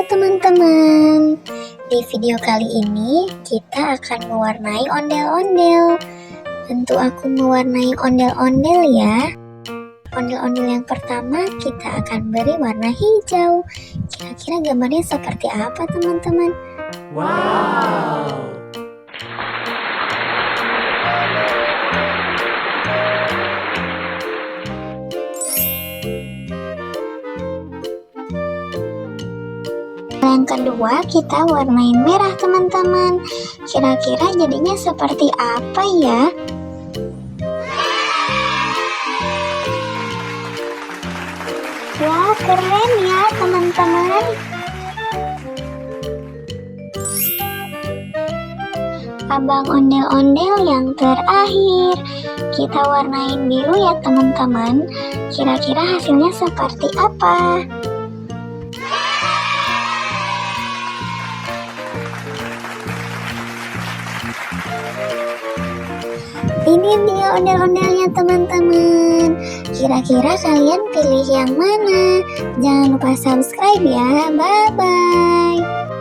Halo teman-teman, di video kali ini kita akan mewarnai ondel-ondel. Tentu aku mewarnai ondel-ondel ya. Ondel-ondel yang pertama kita akan beri warna hijau. Kira-kira gambarnya seperti apa teman-teman? Wow! Yang kedua kita warnain merah teman-teman. Kira-kira jadinya seperti apa ya? Wah, keren ya teman-teman. Abang ondel-ondel yang terakhir, kita warnain biru ya teman-teman. Kira-kira hasilnya seperti apa? Ini dia ondel-ondelnya teman-teman. Kira-kira kalian pilih yang mana? Jangan lupa subscribe ya. Bye-bye.